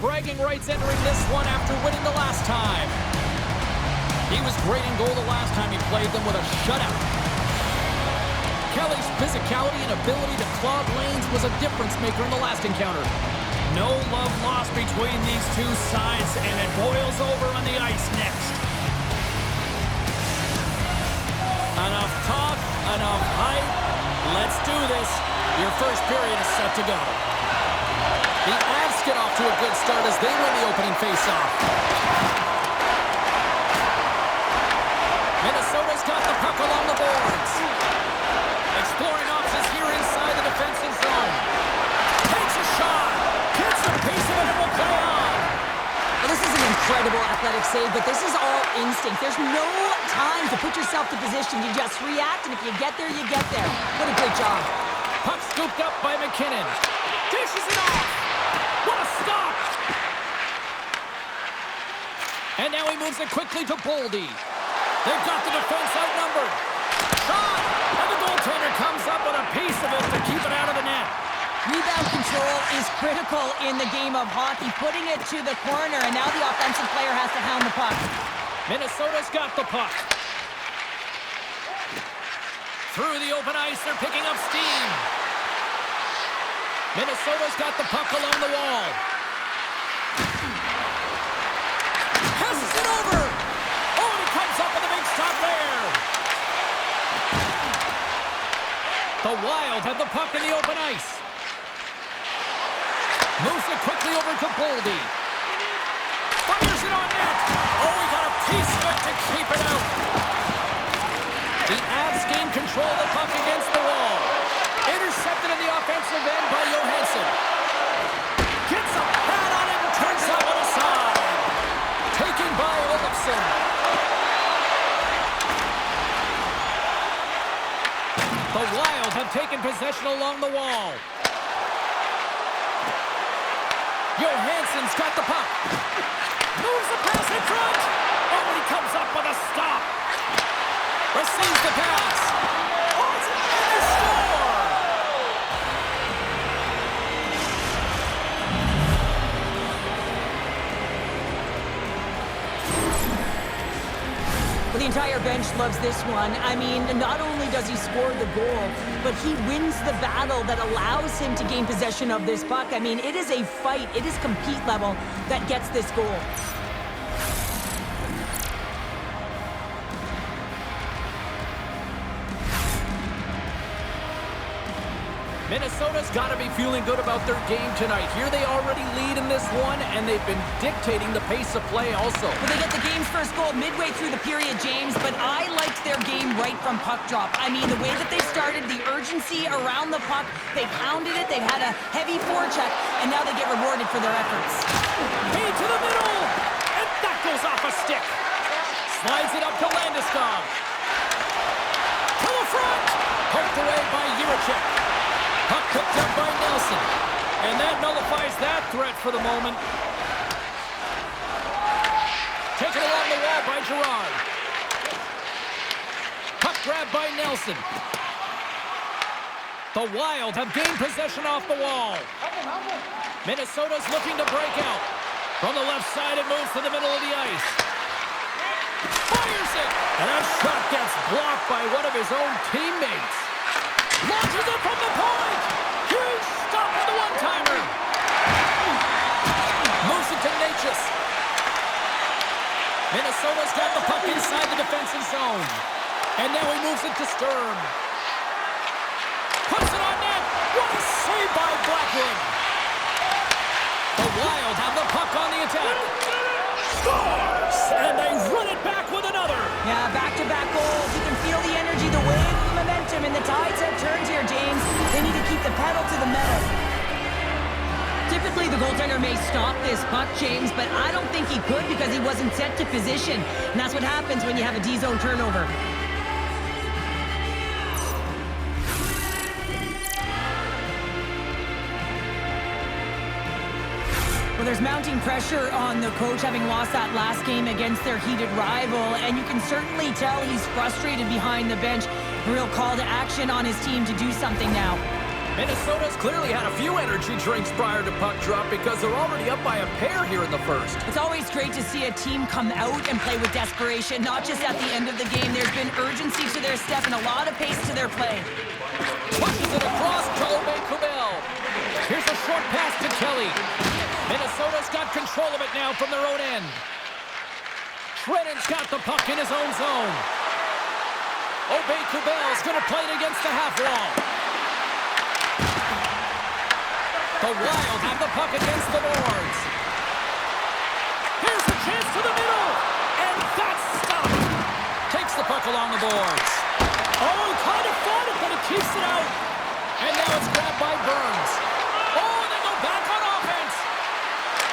Bragging rights entering this one after winning the last time. He was great in goal the last time he played them with a shutout. Kelly's physicality and ability to clog lanes was a difference maker in the last encounter. No love lost between these two sides, and it boils over on the ice next. Enough talk, enough hype. Let's do this. Your first period is set to go. The Avs get off to a good start as they win the opening faceoff. Minnesota's got the puck along the boards. Exploring options here inside the defensive zone. Takes a shot. Gets a piece of it and will play on. Well, this is an incredible athletic save, but this is all instinct. There's no time to put yourself to position. You just react, and if you get there, you get there. What a great job. Puck scooped up by McKinnon. Dishes it off. What a stop! And now he moves it quickly to Boldy. They've got the defense outnumbered. Shot! And the goaltender comes up with a piece of it to keep it out of the net. Rebound control is critical in the game of hockey. Putting it to the corner, and now the offensive player has to hound the puck. Minnesota's got the puck. Through the open ice, they're picking up steam. Minnesota's got the puck along the wall. Passes it over. Oh, and he comes up with a big stop there. The Wild have the puck in the open ice. Moves it quickly over to Boldy. Fires it on net. Oh, he got a piece of it to keep it out. The Avs gain control of the puck against the wall. Intercepted in the offensive end by Johansson. Gets a pad on it and turns that one aside. Taken by Olofsson. The Wild have taken possession along the wall. Johansson's got the puck. Moves the pass in front. Oh, and he comes up with a stop. Receives the pass. Oh, it's a score! Well, the entire bench loves this one. I mean, not only does he score the goal, but he wins the battle that allows him to gain possession of this puck. I mean, it is a fight. It is compete level that gets this goal. Minnesota's got to be feeling good about their game tonight. Here they already lead in this one, and they've been dictating the pace of play also. Well, they get the game's first goal midway through the period, James, but I liked their game right from puck drop. I mean, the way that they started, the urgency around the puck, they pounded it, they had a heavy forecheck, and now they get rewarded for their efforts. Feed to the middle, and that goes off a stick. Slides it up to Landeskog. To the front, poked away by Jiricek. Puck picked up by Nelson. And that nullifies that threat for the moment. Taken along the wall by Girard. Puck grabbed by Nelson. The Wild have gained possession off the wall. Minnesota's looking to break out. From the left side, it moves to the middle of the ice. Fires it! And that shot gets blocked by one of his own teammates. Launches it from the point! Huge stop with the one-timer! Moves it to Natchez. Minnesota's got the puck inside the defensive zone. And now he moves it to Sturm. Puts it on net! What a save by Blackwood! The Wild have the puck on the attack. Scores! And they run it back with another! Yeah, back-to-back goals. You can feel the energy, the wind, the momentum, and the tides have turned here, James. They need to keep the pedal to the metal. Typically, the goaltender may stop this puck, James, but I don't think he could because he wasn't set to position. And that's what happens when you have a D-zone turnover. Well, there's mounting pressure on the coach having lost that last game against their heated rival, and you can certainly tell he's frustrated behind the bench. A real call to action on his team to do something now. Minnesota's clearly had a few energy drinks prior to puck drop because they're already up by a pair here in the first. It's always great to see a team come out and play with desperation, not just at the end of the game. There's been urgency to their step and a lot of pace to their play. Pushes it across to Kubel. Here's a short pass to Kelly. Minnesota's got control of it now from their own end. Shredden's got the puck in his own zone. Kubel's going to play it against the half wall. The Wild have the puck against the boards. Here's the chance to the middle. And that's stopped. Takes the puck along the boards. Oh, he kind of fought it, but he keeps it out. And now it's grabbed by Burns. Oh, and they go back on offense.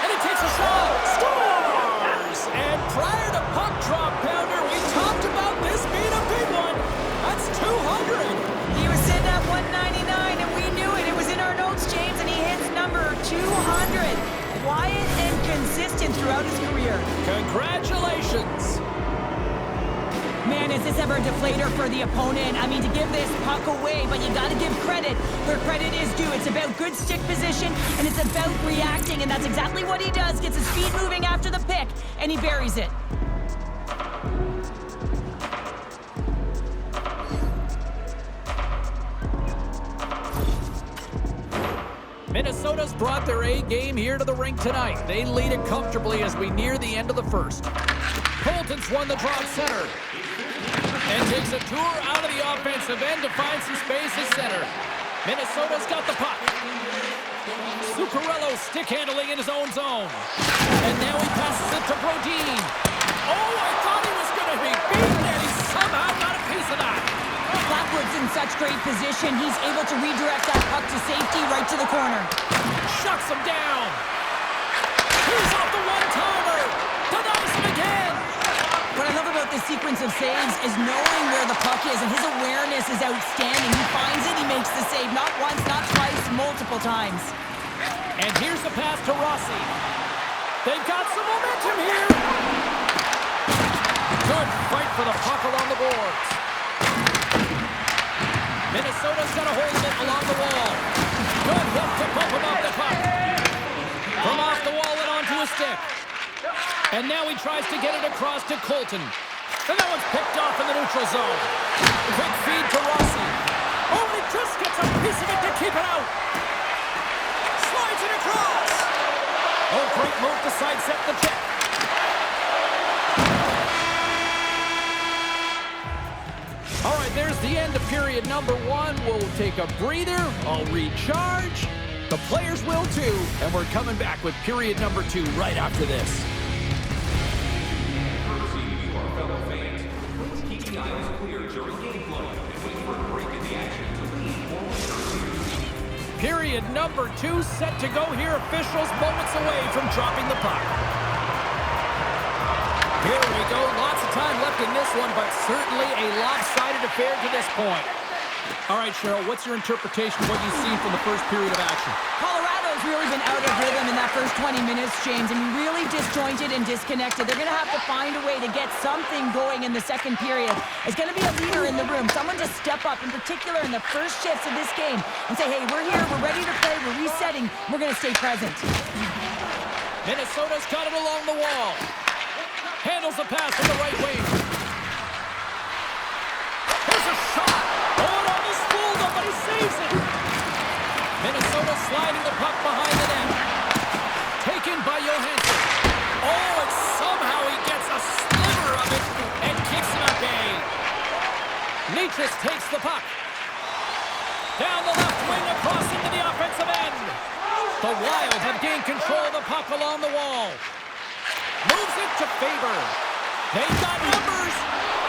And he takes a shot. Scores! And prior to puck drop, Pounder, we talked about this being a big one. That's 200. He was sitting at 199, and we knew it. It was in our notes, James, and he hits number 200. Quiet and consistent throughout his career. Congratulations. Man, is this ever a deflator for the opponent? I mean, to give this puck away, but you got to give credit where credit is due. It's about good stick position, and it's about reacting, and that's exactly what he does. Gets his feet moving after the pick, and he buries it. Minnesota's brought their A game here to the rink tonight. They lead it comfortably as we near the end of the first. Colton's won the draw at center. And takes a tour out of the offensive end to find some space at center. Minnesota's got the puck. Zuccarello stick handling in his own zone. And now he passes it to Brodin. Oh, I thought he was going to be beaten, and he somehow got a piece of that. Blackwood's in such great position. He's able to redirect that puck to safety right to the corner. Shuts him down. He's off the one-timer. Denies him again. What I love about this sequence of saves is knowing where the puck is, and his awareness is outstanding. He finds it, he makes the save, not once, not twice, multiple times. And here's the pass to Rossi. They've got some momentum here. Good fight for the puck along the boards. Minnesota's got a hold of it along the wall. Good hit to bump him off the puck. From off the wall and onto a stick. And now he tries to get it across to Colton. And that one's picked off in the neutral zone. Quick feed to Rossi. Oh, he just gets a piece of it to keep it out. Slides it across. Oh, great move to sidestep the check. All right, there's the end of period number 1. We'll take a breather. I'll recharge. The players will too. And we're coming back with period number 2 right after this. Period number 2 set to go here. Officials moments away from dropping the puck. Here we go. Lots of time left in this one, but certainly a lopsided affair to this point. All right, Cheryl, what's your interpretation of what you've seen from the first period of action? Colorado's really been out of rhythm in that first 20 minutes, James, and really disjointed and disconnected. They're going to have to find a way to get something going in the second period. It's going to be a leader in the room, someone to step up, in particular in the first shifts of this game, and say, hey, we're here, we're ready to play, we're resetting, we're going to stay present. Minnesota's got it along the wall. Handles the pass from the right wing. Here's a shot. Oh, it almost fooled him, but he saves it. Minnesota sliding the puck behind the net. Taken by Johansson. Oh, and somehow he gets a sliver of it and keeps him at bay. Nitras takes the puck. Down the left wing across into the offensive end. The Wild have gained control of the puck along the wall. Moves it to Faber. They've got numbers.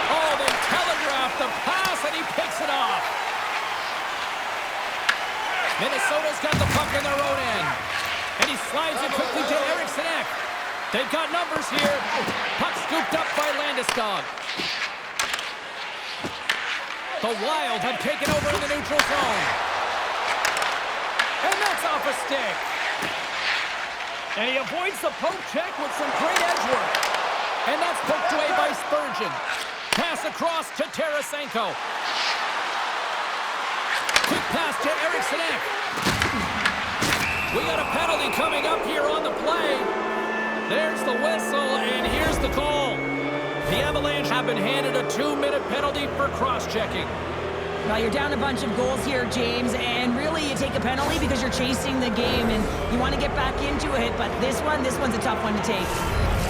Oh, they telegraph the pass, and he picks it off. Minnesota's got the puck in their own end. And he slides it quickly to Eriksson Ek. They've got numbers here. Puck scooped up by Landeskog. The Wild have taken over in the neutral zone. And that's off a stick. And he avoids the poke check with some great edge work. And that's poked away by Spurgeon. Pass across to Tarasenko. Quick pass to Eriksson. We got a penalty coming up here on the play. There's the whistle, and here's the call. The Avalanche have been handed a 2-minute penalty for cross-checking. Well, you're down a bunch of goals here, James, and really you take a penalty because you're chasing the game and you want to get back into it, but this one's a tough one to take.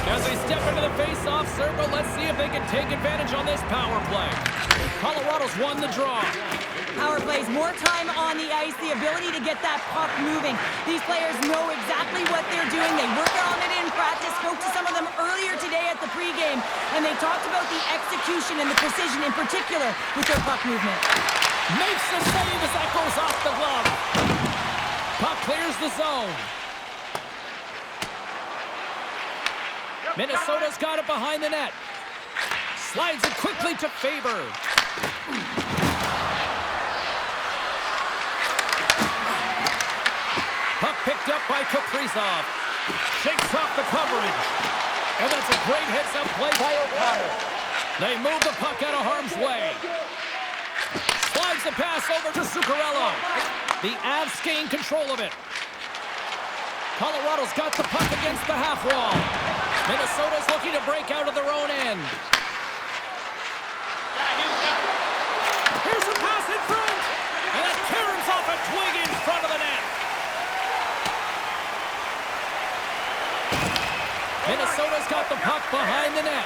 As they step into the face-off circle, let's see if they can take advantage on this power play. Colorado's won the draw. Power plays, more time on the ice, the ability to get that puck moving. These players know exactly what they're doing. They work on it in practice. Spoke to some of them earlier today at the pregame, and they talked about the execution and the precision in particular with their puck movement. Makes the save as that goes off the glove. Puck clears the zone. Minnesota's got it behind the net. Slides it quickly to Faber. Puck picked up by Kaprizov. Shakes off the coverage. And that's a great heads-up play by O'Connor. They move the puck out of harm's way. Slides the pass over to Zuccarello. The Avs gain control of it. Colorado's got the puck against the half wall. Minnesota's looking to break out of their own end. Here's a pass in front. And it tears off a twig in front of the net. Minnesota's got the puck behind the net.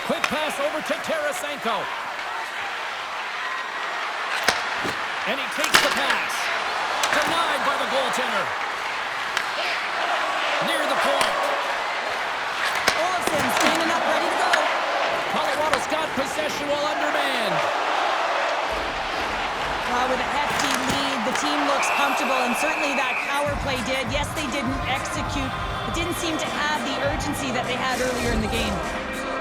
Quick pass over to Tarasenko. And he takes the pass. Denied by the goaltender. Near the point. Olofsson standing up, ready to go. Colorado's got possession while undermanned. With a hefty lead, the team looks comfortable, and certainly that power play did. Yes, they didn't execute. It didn't seem to have the urgency that they had earlier in the game.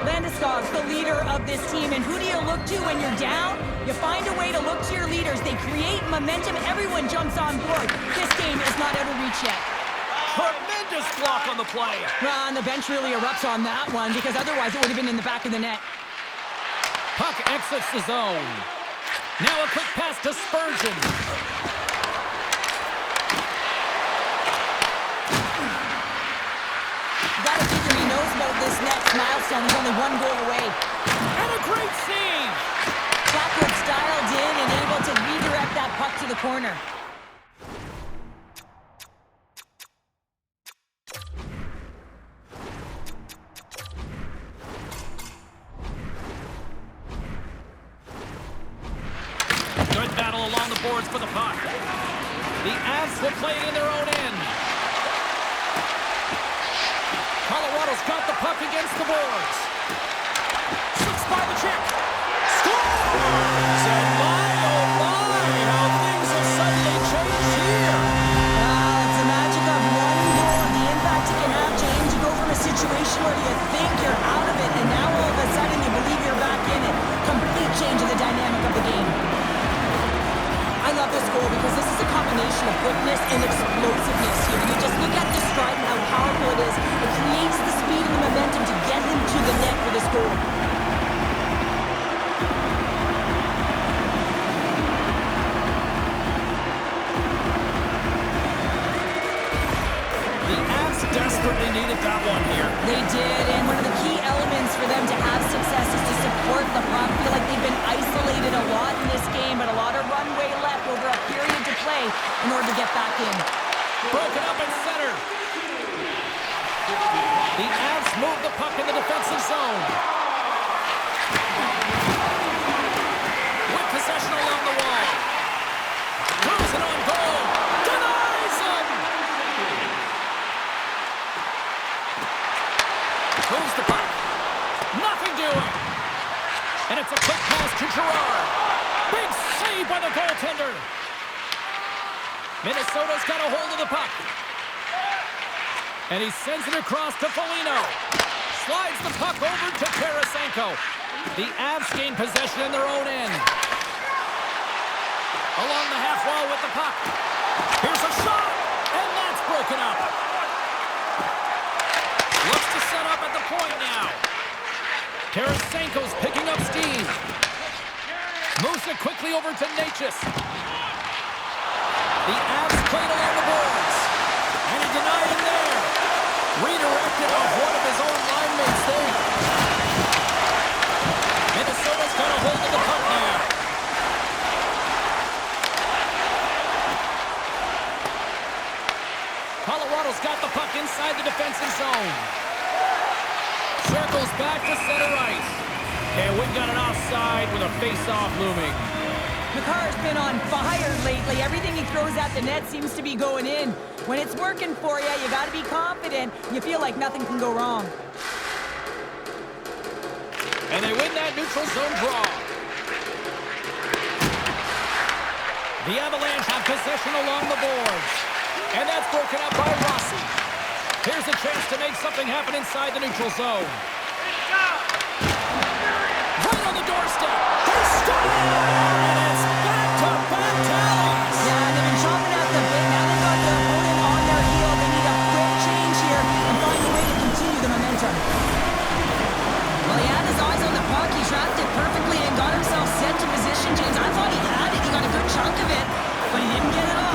Landeskog's the leader of this team, and who do you look to when you're down? You find a way to look to your leaders. They create momentum. Everyone jumps on board. This game is not out of reach yet. Tremendous block on the play. Well, and the bench really erupts on that one, because otherwise it would have been in the back of the net. Puck exits the zone. Now a quick pass to Spurgeon. You gotta figure he knows about this next milestone. He's only one goal away. And a great save. Blackwood's dialed in and able to redirect that puck to the corner. Good battle along the boards for the puck. The Avs will play it in their own end. Colorado's got the puck against the boards. Slips by the chick. Scores! And my, oh my, how things have suddenly changed here. Well, it's the magic of one goal and the impact it can have, James. You go from a situation where you think you're out of it, and now all of a sudden you believe you're back in it. Complete change of the dynamic of the game. I love this goal because this is a combination of quickness and explosiveness here. You just look at the stride and how powerful it is. It creates the speed and the momentum to get him to the net for this goal. The Avs desperately needed that one here. They did, and one of the key elements for them to have success is to support the puck. I feel like they've been isolated a lot in this game, but a lot of runway left over a period to play in order to get back in. Broken up in center. The Avs move the puck in the defensive zone. With possession along the wall. Throws it on goal. Denies him. Moves the puck. Nothing doing. And it's a quick pass to Girard. Big save by the goaltender. Minnesota's got a hold of the puck. And he sends it across to Foligno. Slides the puck over to Tarasenko. The Avs gain possession in their own end. Along the half wall with the puck. Here's a shot, and that's broken up. Looks to set up at the point now. Tarasenko's picking up steam. Moves it quickly over to Natchez. The Avs played along the boards. And he denied him there. Redirected off one of his own line mates there. Minnesota's got a hold of the puck now. Colorado's got the puck inside the defensive zone. Circles back to center ice. And we've got an offside with a face-off looming. McCarr's been on fire lately. Everything he throws at the net seems to be going in. When it's working for you, you got to be confident. You feel like nothing can go wrong. And they win that neutral zone draw. The Avalanche have possession along the boards. And that's broken up by Rossi. Here's a chance to make something happen inside the neutral zone. Right on the doorstep. They score! And it's back-to-back tallies. Yeah, they've been chopping at the bit. Now they've got their opponent on their heel. They need a quick change here and find a way to continue the momentum. Well, he had his eyes on the puck. He trapped it perfectly and got himself set to position, James. I thought he had it. He got a good chunk of it, but he didn't get it all.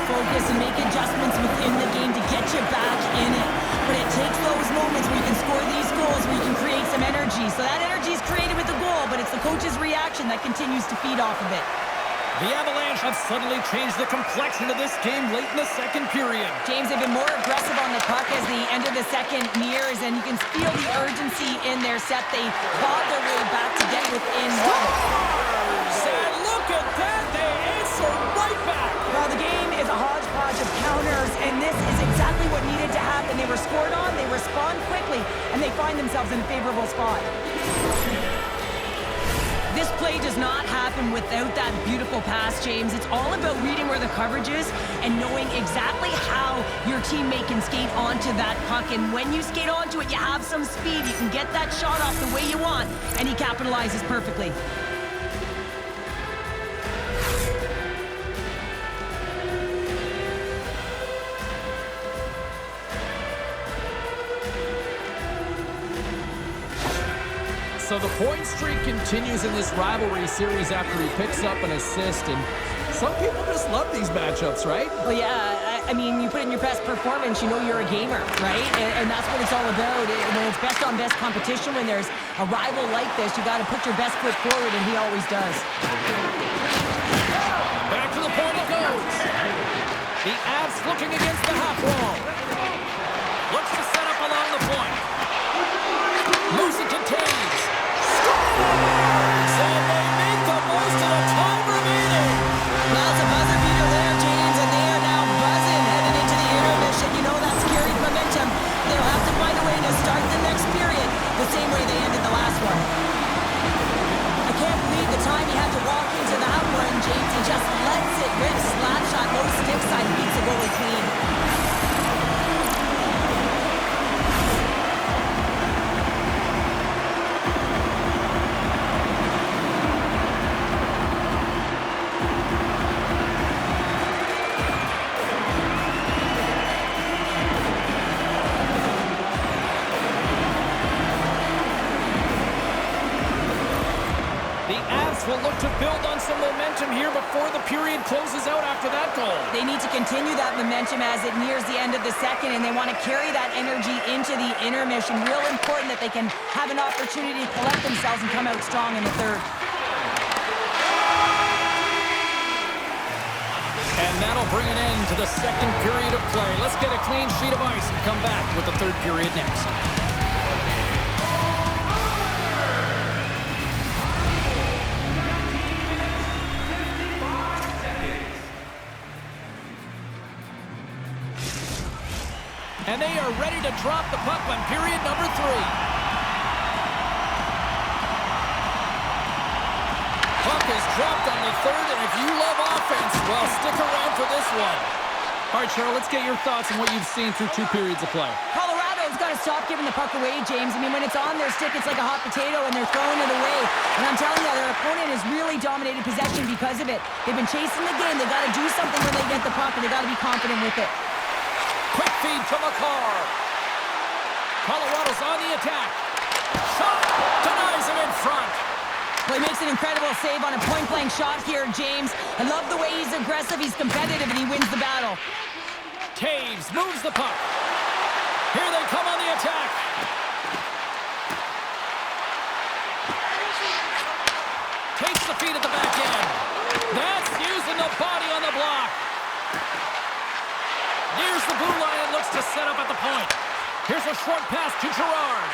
Focus and make adjustments within the game to get you back in it. But it takes those moments where you can score these goals, where you can create some energy. So that energy is created with the goal, but it's the coach's reaction that continues to feed off of it. The Avalanche have suddenly changed the complexion of this game late in the second period. James, they've been more aggressive on the puck as the end of the second nears, and you can feel the urgency in their set. They fought their way back to get within one. And look at that, they answer right back. Well, the game is a hodgepodge of counters, and this is exactly what needed to happen. They were scored on, they respond quickly, and they find themselves in a favorable spot. This play does not happen without that beautiful pass, James. It's all about reading where the coverage is and knowing exactly how your teammate can skate onto that puck. And when you skate onto it, you have some speed. You can get that shot off the way you want, and he capitalizes perfectly. So the point streak continues in this rivalry series after he picks up an assist, and some people just love these matchups, right? Well, yeah, I mean, you put in your best performance, you know you're a gamer, right? And that's what it's all about. When it's best-on-best competition, when there's a rival like this, you got to put your best foot forward, and he always does. Back to the point it goes. The Avs looking against the half wall. Looks to set up along the point. Moves it to Taves. And they make the most of the time remaining. Well, it's a buzzer beater there, James, and they are now buzzing headed into the intermission. You know that's carried momentum. They'll have to find a way to start the next period the same way they ended the last one. I can't believe the time he had to walk into that one, James. He just lets it rip. Slap shot, low stick side, beats the goalie clean. Will look to build on some momentum here before the period closes out after that goal. They need to continue that momentum as it nears the end of the second, and they want to carry that energy into the intermission. Real important that they can have an opportunity to collect themselves and come out strong in the third. And that'll bring an end to the second period of play. Let's get a clean sheet of ice and come back with the third period next. And they are ready to drop the puck on period number 3. Puck is dropped on the third, and if you love offense, well, stick around for this one. All right, Cheryl, let's get your thoughts on what you've seen through 2 periods of play. Colorado Goaltend's got to stop giving the puck away, James. I mean, when it's on their stick, it's like a hot potato, and they're throwing it away. And I'm telling you, their opponent has really dominated possession because of it. They've been chasing the game. They got to do something when they get the puck, and they got to be confident with it. Quick feed to McCarr. Colorado's on the attack. Shot denies him in front. Well, he makes an incredible save on a point-blank shot here, James. I love the way he's aggressive, he's competitive, and he wins the battle. Taves moves the puck. Here they come on the attack. Takes the feed at the back end. That's using the body on the block. Nears the blue line and looks to set up at the point. Here's a short pass to Girard.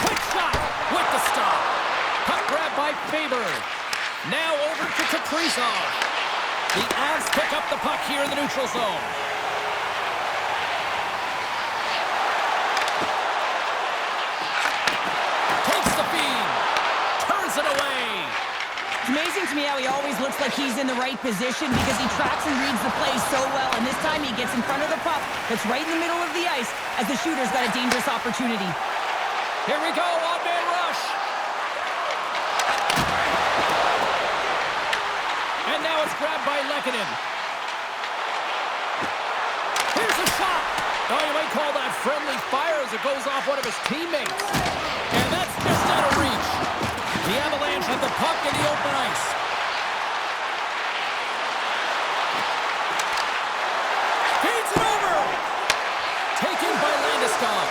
Quick shot with the stop. Puck grab by Faber. Now over to Kaprizov. The Avs pick up the puck here in the neutral zone. Takes the feed. Turns it away. It's amazing to me how he always looks like he's in the right position because he tracks and reads the play so well. And this time he gets in front of the puck that's right in the middle of the ice as the shooter's got a dangerous opportunity. Here we go, odd-man rush. And now it's grabbed by Lehkonen. Here's a shot. Oh, you might call that friendly fire as it goes off one of his teammates. And that's just out of reach. The Avalanche have the puck in the open ice. Feeds it over. Taken by Landeskog.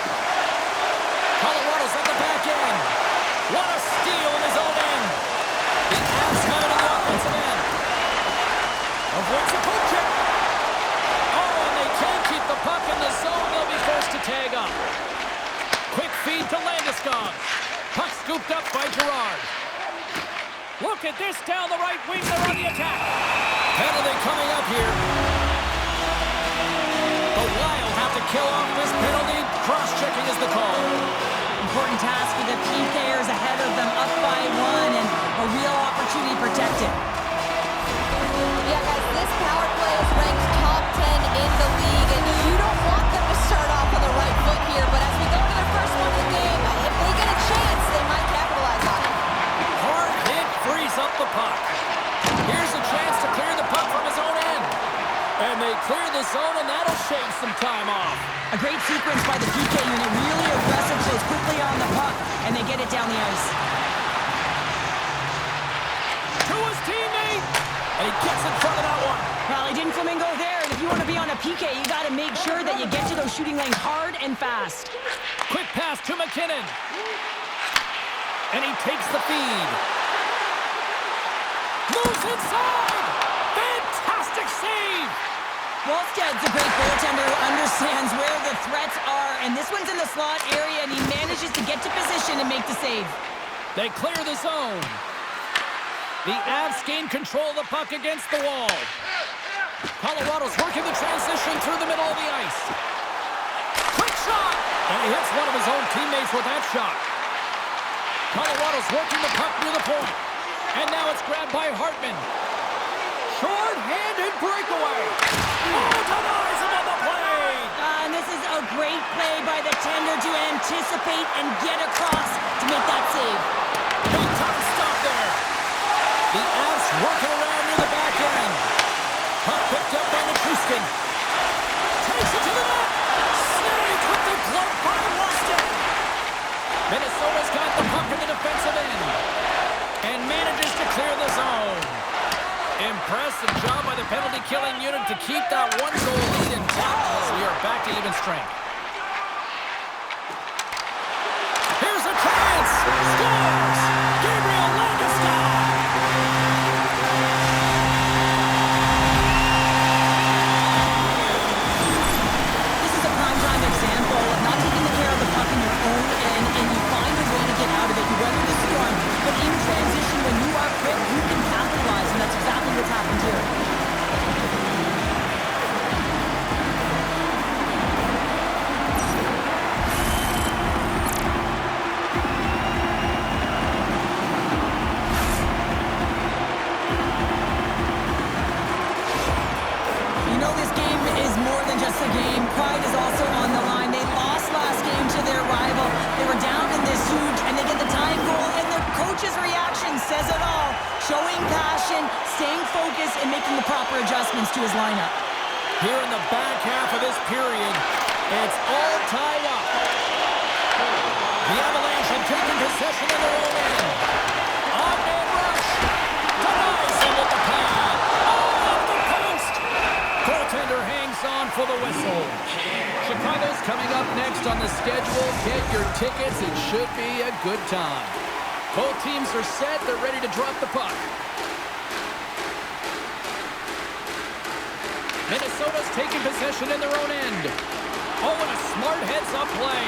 Colorado's at the back end. What a steal in his own end. The Avs have it in the offensive end. Avoids a poke check. Oh, and they can't keep the puck in the zone. They'll be forced to tag up. Quick feed to Landeskog. Puck scooped up by Girard. Look at this down the right wing. They're on the attack. Penalty coming up here. The Wild have to kill off this penalty. Cross-checking is the call. Important task for the PKers ahead of them, up by one, and a real opportunity protected. Yeah, guys, this power play is ranked top 10 in the league, and you don't want them to start off on the right foot here, but as we go to their first one of the game, if they get a chance, they might capitalize on it. Hard hit frees up the puck. Here's a chance to clear the puck from his own end. And they clear the zone, and that'll shave some time off. A great sequence by the PK unit, really aggressive, goes quickly on the puck, and they get it down the ice. To his teammate, and he gets in front of that one. Well, he didn't flamingo there, and if you want to be on a PK, you got to make sure that you get to those shooting lanes hard and fast. Quick pass to McKinnon. And he takes the feed. Moves inside. Fantastic save. Wallsted's a great goaltender who understands where the threats are, and this one's in the slot area, and he manages to get to position and make the save. They clear the zone. The Avs gain control of the puck against the wall. Colorado's working the transition through the middle of the ice. Quick shot! And he hits one of his own teammates with that shot. Colorado's working the puck near the point. And now it's grabbed by Hartman. Short-handed breakaway. Oh, denies him on the play. And this is a great play by the tender to anticipate and get across to make that save. Big time stop there. The Avs working around near the back end. Puck picked up by Nichushkin. Takes it to the net. Saved with the glove by Washington. Minnesota's got the puck in the defensive end. And manages to clear the zone. Impressive job by the penalty-killing unit to keep that one-goal lead intact as we are back to even strength. Here's a chance! Scores! Gabriel Landeskog! This is a prime-time example of not taking the care of the puck in your own end, and you find a way to get out of it. You weather the storm, but in transition, when you are quick, you can capitalize, and that's exactly what's happened here. You know this game is more than just a game. Pride is also on They were down in this huge, and they get the tying goal, and the coach's reaction says it all. Showing passion, staying focused, and making the proper adjustments to his lineup. Here in the back half of this period, it's all tied up. The Avalanche have taken possession in their own end. On-man rush. Denies him with the pad. Oh, off the post. Goaltender hangs on for the whistle. Chicago's coming up next on the schedule. Get your tickets. It should be a good time. Both teams are set. They're ready to drop the puck. Minnesota's taking possession in their own end. Oh, and a smart heads-up play.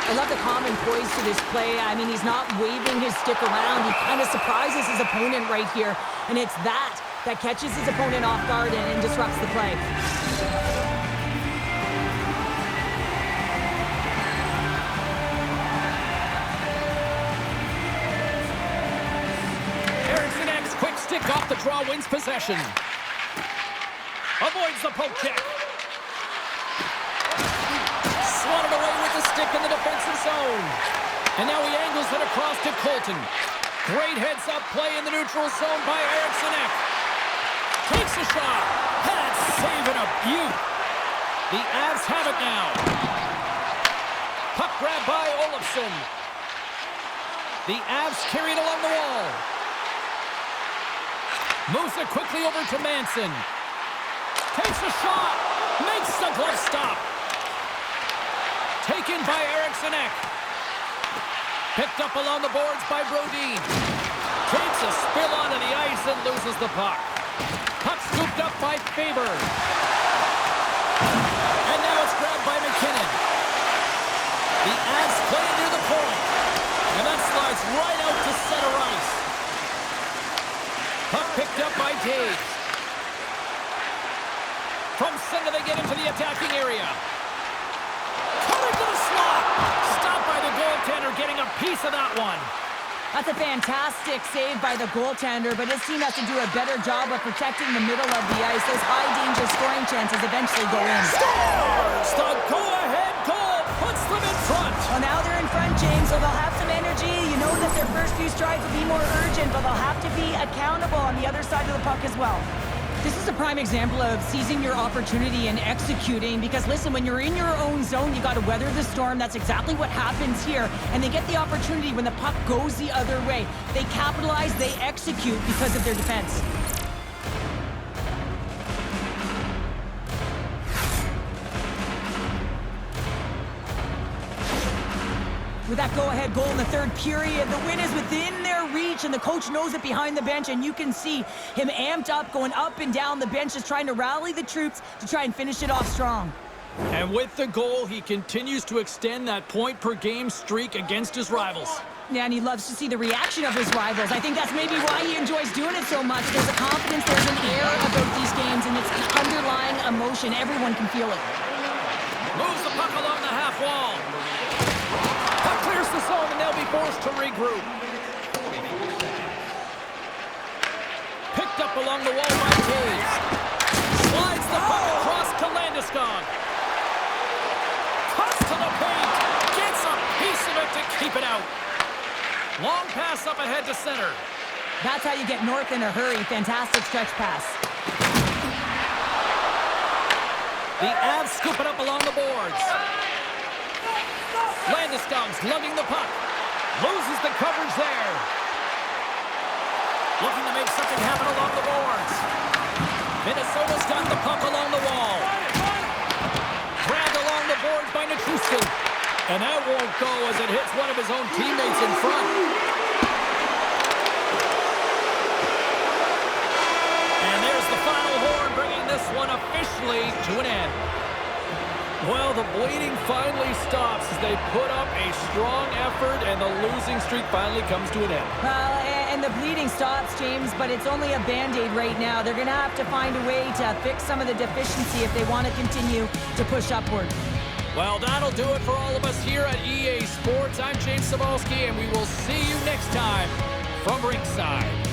I love the calm and poise to this play. I mean, he's not waving his stick around. He kind of surprises his opponent right here. And it's that catches his opponent off guard and disrupts the play. Ericsson's quick stick off the draw wins possession. Avoids the poke check. Swatted away with the stick in the defensive zone. And now he angles it across to Colton. Great heads-up play in the neutral zone by Eriksson. Takes a shot. That's saving a beaut. The Avs have it now. Puck grab by Olofsson. The Avs carry it along the wall. Moves it quickly over to Manson. Takes a shot. Makes the glove stop. Taken by Eriksson. Picked up along the boards by Brodin. Takes a spill onto the ice and loses the puck. Puck scooped up by Faber. And now it's grabbed by McKinnon. The Avs play near the point. And that slides right out to center ice. Puck picked up by Taves. From center they get into the attacking area. Coming to the slot. Stopped by the goaltender, getting a piece of that one. That's a fantastic save by the goaltender, but his team has to do a better job of protecting the middle of the ice. Those high-danger scoring chances eventually go in. Scores! The go-ahead goal puts them in front. Well, now they're in front, James, so they'll have some energy. You know that their first few strides will be more urgent, but they'll have to be accountable on the other side of the puck as well. This is a prime example of seizing your opportunity and executing, because listen, when you're in your own zone, you got to weather the storm. That's exactly what happens here, and they get the opportunity when the puck goes the other way. They capitalize, they execute because of their defense. With that go-ahead goal in the third period, the win is within their reach, and the coach knows it behind the bench, and you can see him amped up, going up and down the bench, just trying to rally the troops to try and finish it off strong. And with the goal, he continues to extend that point-per-game streak against his rivals. Yeah, and he loves to see the reaction of his rivals. I think that's maybe why he enjoys doing it so much. There's a confidence, there's an air about these games, and it's an underlying emotion. Everyone can feel it. Moves the puck along the half wall. Puck clears the zone, and they'll be forced to regroup. Picked up along the wall by Taves. Slides the puck across to Landeskog. Cuts to the paint. Gets a piece of it to keep it out. Long pass up ahead to center. That's how you get north in a hurry. Fantastic stretch pass. The Avs scoop it up along the boards. Landeskog's lugging the puck. Loses the coverage there. Looking to make something happen along the boards. Minnesota's got the puck along the wall. Grabbed along the boards by Nichushkin. And that won't go as it hits one of his own teammates in front. And there's the final horn, bringing this one officially to an end. Well, the bleeding finally stops as they put up a strong effort, and the losing streak finally comes to an end. Well, and the bleeding stops, James, but it's only a Band-Aid right now. They're going to have to find a way to fix some of the deficiency if they want to continue to push upward. Well, that'll do it for all of us here at EA Sports. I'm James Cybulski, and we will see you next time from ringside.